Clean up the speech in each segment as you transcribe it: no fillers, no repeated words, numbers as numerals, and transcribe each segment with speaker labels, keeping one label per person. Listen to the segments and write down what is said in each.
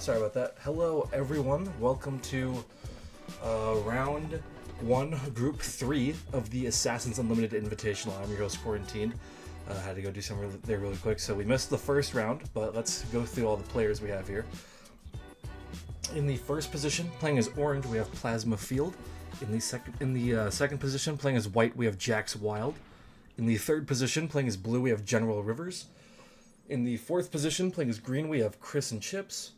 Speaker 1: Sorry about that. Hello, everyone. Welcome to round 1, group 3 of the Assassins Unlimited Invitational. I'm your host, Quarantined. Had to go do something there really quick, so we missed the first round, but let's go through all the players we have here. In the first position, playing as orange, we have Plasma Field. In the second position, playing as white, we have Jax Wild. In the third position, playing as blue, we have General Rivers. In the fourth position, playing as green, we have Chris and Chips.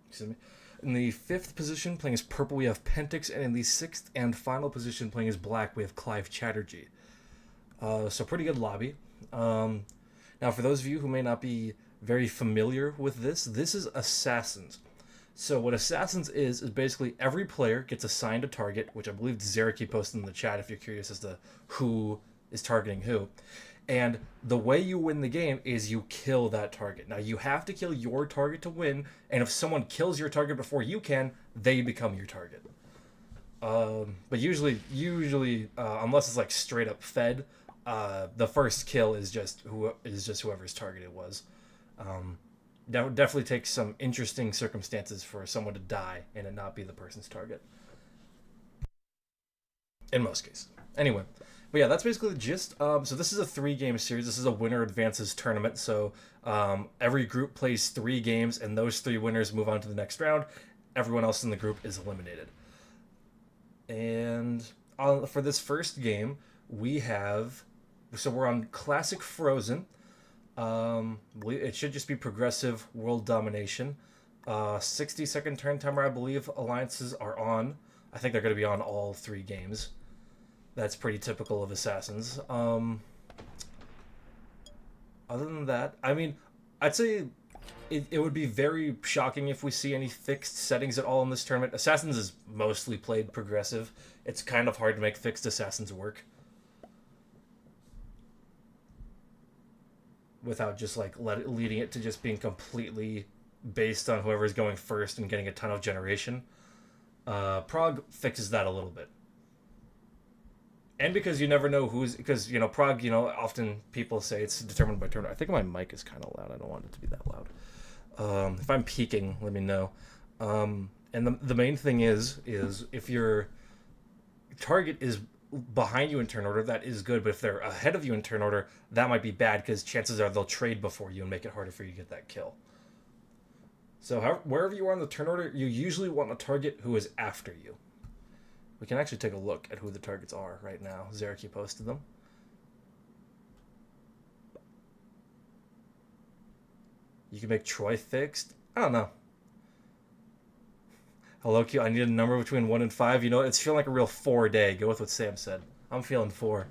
Speaker 1: Excuse me. In the fifth position, playing as purple, we have Pentix. And in the sixth and final position, playing as black, we have Clive Chatterjee. So pretty good lobby. Now, for those of you who may not be very familiar with this is Assassins. So what Assassins is basically every player gets assigned a target, which I believe Zareki posted in the chat if you're curious as to who is targeting who. And the way you win the game is you kill that target. Now, you have to kill your target to win, and if someone kills your target before you can, they become your target. But usually, unless it's like straight up fed, the first kill is just whoever's target it was. That would definitely take some interesting circumstances for someone to die and it not be the person's target. In most cases. Anyway. But yeah, that's basically the gist. So this is a 3-game series. This is a winner advances tournament. So every group plays 3 games, and those 3 winners move on to the next round. Everyone else in the group is eliminated. And for this first game, we're on Classic Frozen. It should just be progressive world domination. 60-second turn timer, I believe alliances are on. I think they're going to be on all 3 games. That's pretty typical of Assassins. Other than that, I mean, I'd say it would be very shocking if we see any fixed settings at all in this tournament. Assassins is mostly played progressive. It's kind of hard to make fixed Assassins work without just like leading it to just being completely based on whoever's going first and getting a ton of generation. Prague fixes that a little bit. And because you never know because, Prague, often people say it's determined by turn. I think my mic is kind of loud. I don't want it to be that loud. If I'm peaking, let me know. And the main thing is if your target is behind you in turn order, that is good. But if they're ahead of you in turn order, that might be bad because chances are they'll trade before you and make it harder for you to get that kill. So wherever you are in the turn order, you usually want a target who is after you. We can actually take a look at who the targets are right now. Zareki posted them. You can make Troy fixed. I don't know. Hello, Q. I need a number between 1 and 5. It's feeling like a real 4 day. Go with what Sam said. I'm feeling 4.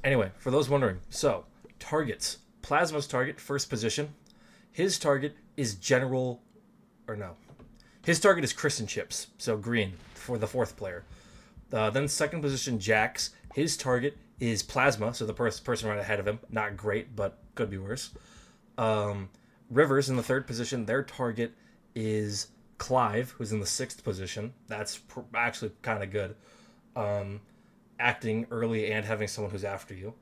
Speaker 1: Anyway, for those wondering, so targets. Plasma's target, first position. His target is His target is Chris and Chips, so green for the 4th player. Then second position, Jax. His target is Plasma, so the person right ahead of him. Not great, but could be worse. Rivers in the 3rd position. Their target is Clive, who's in the 6th position. That's actually kind of good. Acting early and having someone who's after you.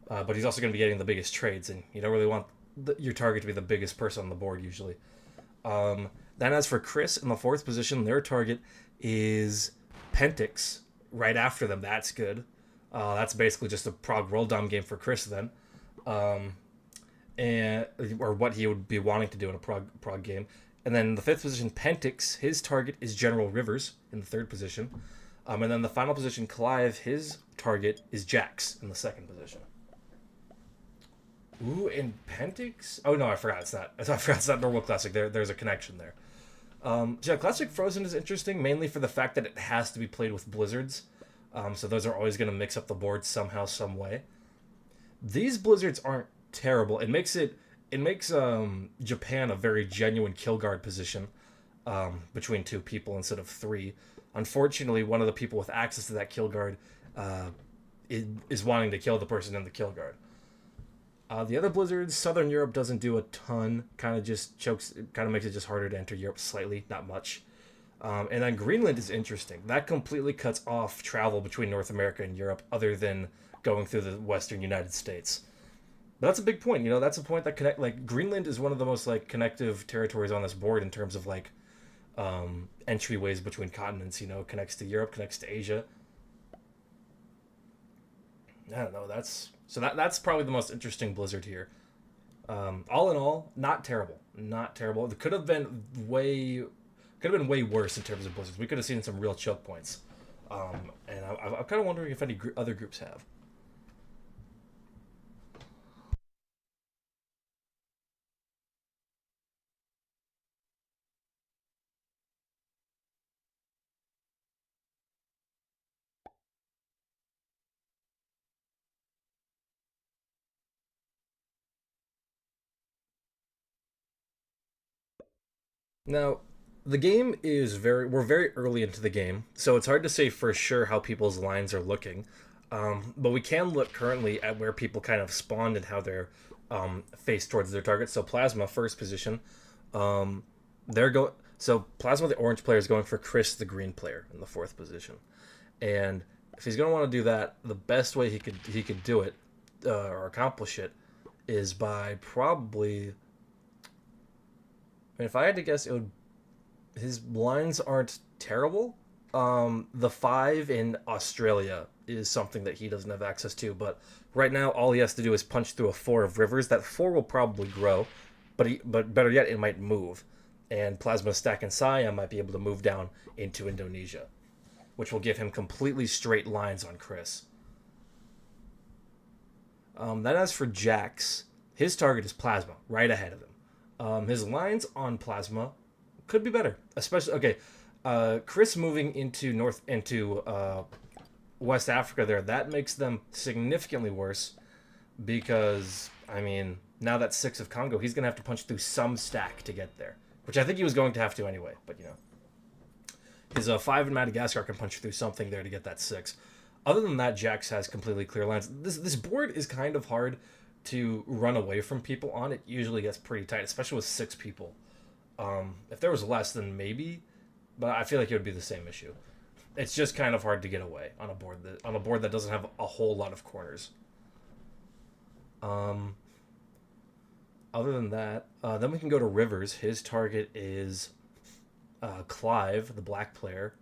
Speaker 1: But he's also going to be getting the biggest trades, and you don't really want your target to be the biggest person on the board usually. Then as for Chris in the 4th position, their target is Pentix right after them. That's good. That's basically just a Prague World Dom game for Chris then. Or what he would be wanting to do in a Prague game. And then the 5th position, Pentix, his target is General Rivers in the 3rd position. And then the final position, Clive, his target is Jax in the 2nd position. Ooh, and Pentix? Oh, no, I forgot it's not normal Classic. There's a connection there. So Classic Frozen is interesting, mainly for the fact that it has to be played with Blizzards. So those are always going to mix up the board somehow, some way. These Blizzards aren't terrible. It makes Japan a very genuine kill guard position between 2 people instead of 3. Unfortunately, one of the people with access to that kill guard is wanting to kill the person in the kill guard. The other Blizzards, Southern Europe doesn't do a ton. Kind of just chokes. Kind of makes it just harder to enter Europe slightly, not much. And then Greenland is interesting. That completely cuts off travel between North America and Europe, other than going through the Western United States. But that's a big point. You know, that's a point that connect. Like Greenland is one of the most like connective territories on this board in terms of like entryways between continents. You know, connects to Europe, connects to Asia. I don't know. That's probably the most interesting blizzard here. All in all, not terrible. Not terrible. It could have been way worse in terms of blizzards. We could have seen some real choke points. And I'm kind of wondering if any other groups have. Now, the game is we're very early into the game, so it's hard to say for sure how people's lines are looking. But we can look currently at where people kind of spawned and how they're faced towards their target. So Plasma, first position. Um, they're going. So Plasma, the orange player, is going for Chris, the green player, in the fourth position. And if he's going to want to do that, the best way he could do it or accomplish it is by probably. I mean, if I had to guess, it would his lines aren't terrible. The five in Australia is something that he doesn't have access to, but right now all he has to do is punch through a four of rivers. That four will probably grow, but better yet, it might move. And Plasma Stack and Saya might be able to move down into Indonesia, which will give him completely straight lines on Chris. Then as for Jax, his target is Plasma, right ahead of him. His lines on Plasma could be better, especially okay. Chris moving into West Africa there, that makes them significantly worse because I mean now that six of Congo, he's gonna have to punch through some stack to get there, which I think he was going to have to anyway. But you know, his five in Madagascar can punch through something there to get that six. Other than that, Jax has completely clear lines. This board is kind of hard to run away from people on. It usually gets pretty tight, especially with six people. If there was less, then maybe, but I feel like it would be the same issue. It's just kind of hard to get away on a board that doesn't have a whole lot of corners. Um, Other than that, then we can go to Rivers. His target is Clive, the black player.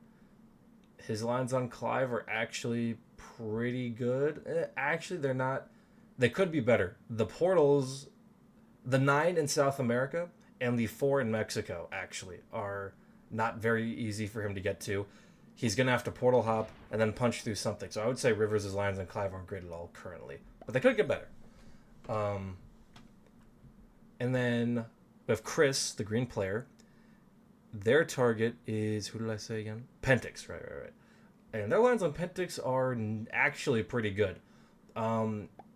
Speaker 1: His lines on Clive are actually pretty good. Actually, they're not. They could be better. The portals, the nine in South America and the four in Mexico, actually, are not very easy for him to get to. He's gonna have to portal hop and then punch through something. So I would say Rivers' lines on Clive aren't great at all currently, but they could get better. Um, and then we have Chris, the green player. Their target is who did I say again? Pentix, right. And their lines on Pentix are actually pretty good.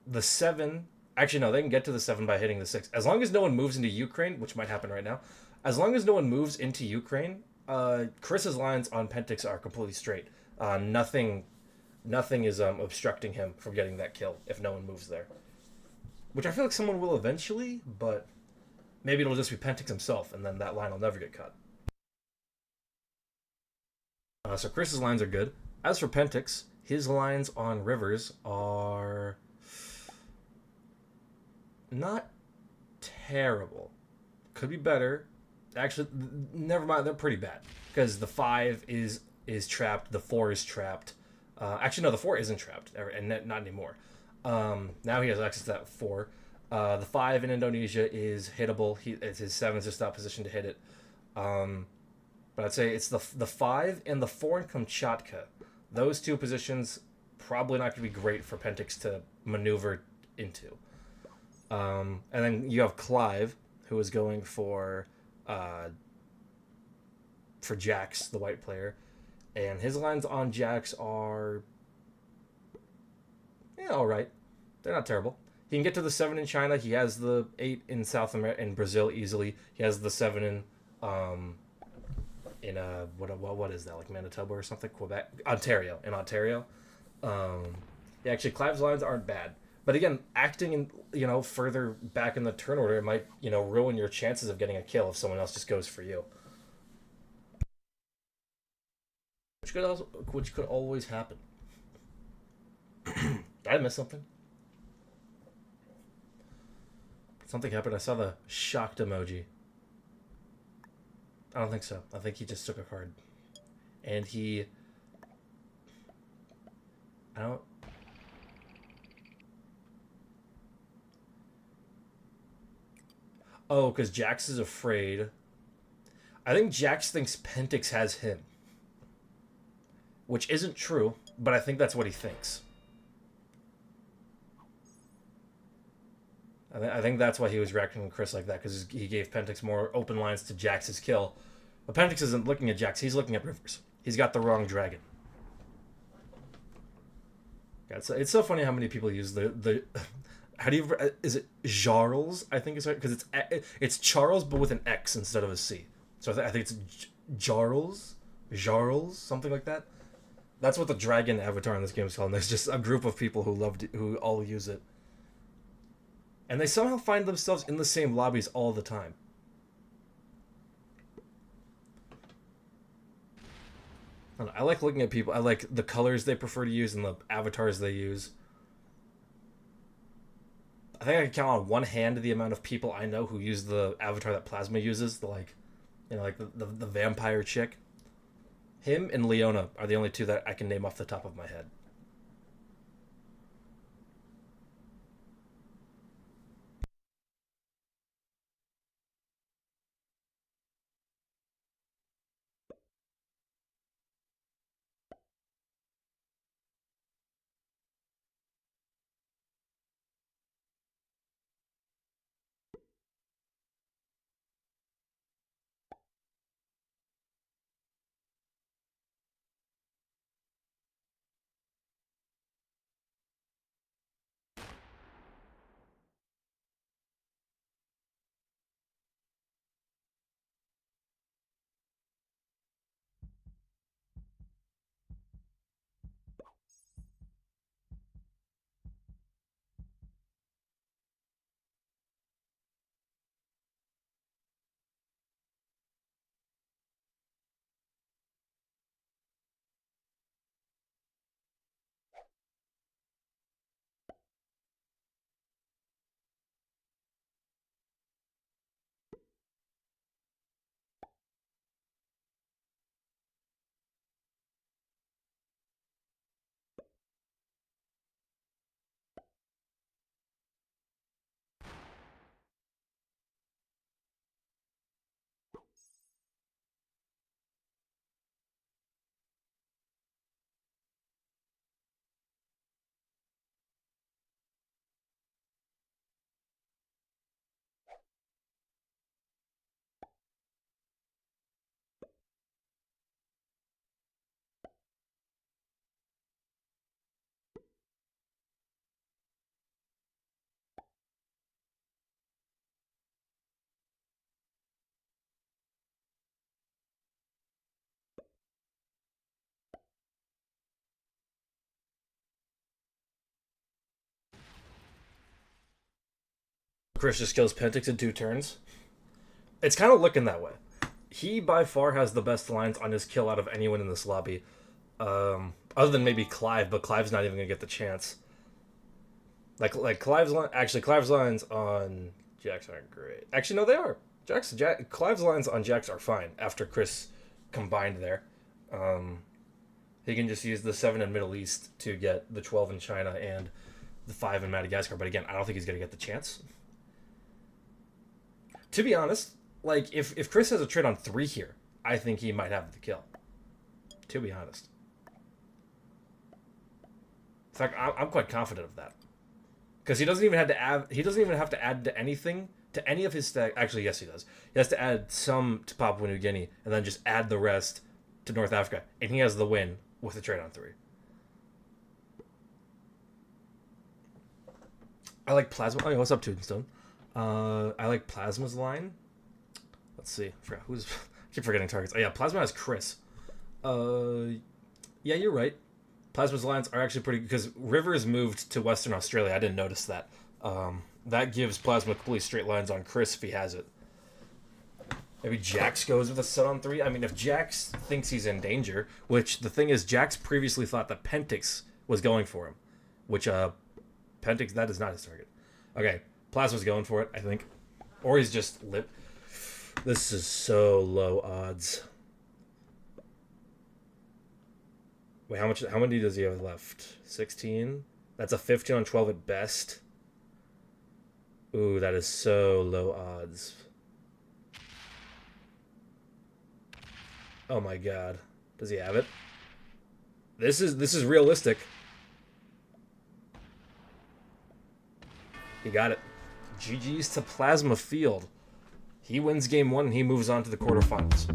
Speaker 1: The seven, actually no, they can get to the seven by hitting the six. As long as no one moves into Ukraine, which might happen right now. As long as no one moves into Ukraine, Chris's lines on Pentix are completely straight. Nothing is obstructing him from getting that kill if no one moves there. Which I feel like someone will eventually, but maybe it'll just be Pentix himself, and then that line will never get cut. So Chris's lines are good. As for Pentix, his lines on Rivers are not terrible. Could be better. Actually, never mind. They're pretty bad because the five is trapped. The four is trapped. Actually, no, the four isn't trapped, and not anymore. Now he has access to that four. The five in Indonesia is hittable. It's his seven's just not positioned to hit it. But I'd say it's the five and the four in Kamchatka. Those two positions probably not going to be great for Pentix to maneuver into. And then you have Clive, who is going for Jax, the white player, and his lines on Jax are all right. They're not terrible. He can get to the seven in China. He has the eight in South America and Brazil easily. He has the seven in what is that, like Manitoba or something, Quebec, Ontario, in Ontario. Yeah, actually, Clive's lines aren't bad, but again, acting in further back in the turn order, it might ruin your chances of getting a kill if someone else just goes for you, which could always happen. Did I miss something? Something happened. I saw the shocked emoji. I don't think so. I think he just took a card. And he... I don't... Oh, because Jax is afraid. I think Jax thinks Pentix has him. Which isn't true, but I think that's what he thinks. I think that's why he was reacting to Chris like that, because he gave Pentix more open lines to Jax's kill. But Pentix isn't looking at Jax, he's looking at Rivers. He's got the wrong dragon. Yeah, it's so funny how many people use the how do you... Is it Jarls, I think it's right? Because it's Charles, but with an X instead of a C. So I think it's Jarls? Jarls? Something like that. That's what the dragon avatar in this game is called. And there's just a group of people who all use it. And they somehow find themselves in the same lobbies all the time. I don't know, I like looking at people. I like the colors they prefer to use and the avatars they use. I think I can count on one hand the amount of people I know who use the avatar that Plasma uses. The vampire chick. Him and Leona are the only two that I can name off the top of my head. Chris just kills Pentix in 2 turns. It's kind of looking that way. He by far has the best lines on his kill out of anyone in this lobby. Other than maybe Clive, but Clive's not even gonna get the chance. Like Clive's lines on Jax aren't great. Actually, no, they are. Clive's lines on Jax are fine after Chris combined there. He can just use the 7 in Middle East to get the 12 in China and the 5 in Madagascar. But again, I don't think he's gonna get the chance. To be honest, like if Chris has a trade on 3 here, I think he might have the kill. To be honest. In fact, I'm quite confident of that. Because he doesn't even have to add. He doesn't even have to add to anything, to any of his stack. Actually, yes, he does. He has to add some to Papua New Guinea, and then just add the rest to North Africa, and he has the win with a trade on 3. I like Plasma. Oh, what's up, Tombstone? I like Plasma's line. Let's see. I forgot who's. I keep forgetting targets. Oh yeah, Plasma has Chris. Yeah, you're right. Plasma's lines are actually pretty, because Rivers moved to Western Australia. I didn't notice that. That gives Plasma completely straight lines on Chris if he has it. Maybe Jax goes with a set on 3. I mean, if Jax thinks he's in danger, which the thing is, Jax previously thought that Pentix was going for him, which Pentix, that is not his target. Okay, Plasma's going for it, I think. Or he's just lip. This is so low odds. Wait, how many does he have left? 16? That's a 15 on 12 at best. Ooh, that is so low odds. Oh my god. Does he have it? This is realistic. He got it. GG's to Plasma Field. He wins game 1 and he moves on to the quarterfinals.